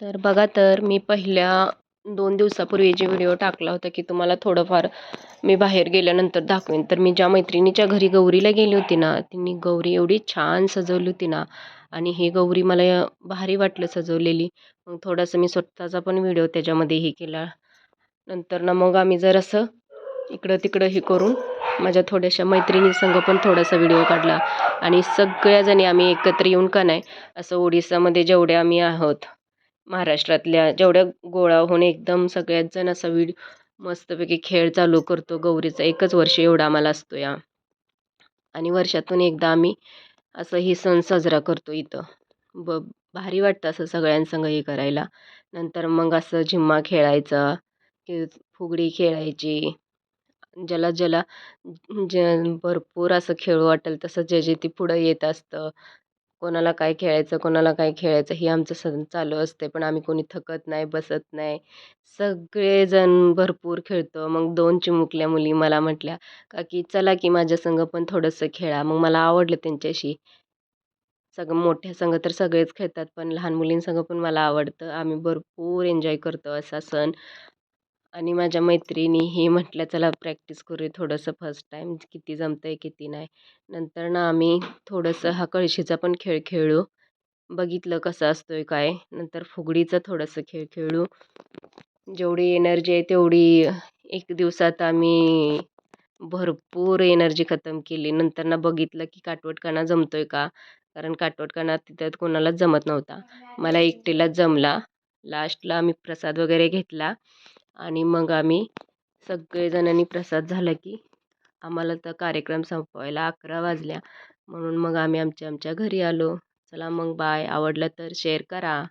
तर बघा, तर मी पहिल्या 2 दिवसापूर्वी जे व्हिडिओ टाकला होता, की तुम्हाला थोडंफार मी बाहेर गेल्यानंतर दाखवेन. तर मी ज्या मैत्रिणीच्या घरी गौरीला गेली होती ना, तिने गौरी एवढी छान सजवली होती ना, आणि ही गौरी मला भारी वाटलं सजवलेली. मग थोडंसं मी स्वतःचा पण व्हिडिओ त्याच्यामध्ये हे केला. नंतर ना मग आम्ही जरासं इकडं-तिकडं हे करून माझ्या थोड्याशा मैत्रिणीसंग पण थोडासा व्हिडिओ काढला आणि सगळ्याजणी आम्ही एकत्र येऊन का नाही, असं ओडिसामध्ये जेवढ्या आम्ही आहोत, महाराष्ट्रातल्या जेवढ्या गोळा होऊन एकदम सगळ्यात जण असा मस्तपैकी खेळ चालू करतो. गौरीचा 1च वर्ष एवढा आम्हाला असतो या, आणि वर्षातून एकदा आम्ही असं ही सण साजरा करतो इथं. ब भारी वाटतं असं सगळ्यांसंग हे करायला. नंतर मग असं झिम्मा खेळायचा, की फुगडी खेळायची. ज्याला जे भरपूर असं खेळू वाटेल तसं जे जे ती पुढं येत असतं. कोणाला काय खेळायचं, कोणाला काय खेळायचं हे आमचं सण चालू असते. पण आम्ही कोणी थकत नाही, बसत नाही. सगळेजण भरपूर खेळतो. मग 2 चिमुकल्या मुली मला म्हटल्या, का की "चला की माझ्या संग पण थोडंसं खेळा." मग मला आवडलं त्यांच्याशी. सगळं मोठ्या संग तर सगळेच खेळतात, पण लहान मुलींसंग पण मला आवडतं. आम्ही भरपूर एन्जॉय करतो असा सण. आणि माझ्या मैत्रिणीही म्हटल्या, "चला प्रॅक्टिस करूया थोडंसं फर्स्ट टाईम, किती जमतंय किती नाही." नंतर ना आम्ही थोडंसं हा कळशीचा पण खेळ खेळलो. बघितलं कसा असतोय काय. नंतर फुगडीचा थोडासा खेळ खेळलो. जेवढी एनर्जी आहे तेवढी 1 दिवसात आम्ही भरपूर एनर्जी खतम केली. नंतर ना बघितलं की काटवटकाना जमतोय का? कारण काटवटकाना तिथं कोणालाच जमत नव्हता. मला एकटीलाच जमला. लास्टला आम्ही प्रसाद वगैरे घेतला आणि मग आम्ही सगळेजणांनी प्रसाद झाला की आम्हाला तर कार्यक्रम संपवायला 11 वाजल्या. म्हणून मग आम्ही आमच्या आमच्या घरी आलो. चला मग बाय. आवडलं तर शेअर करा.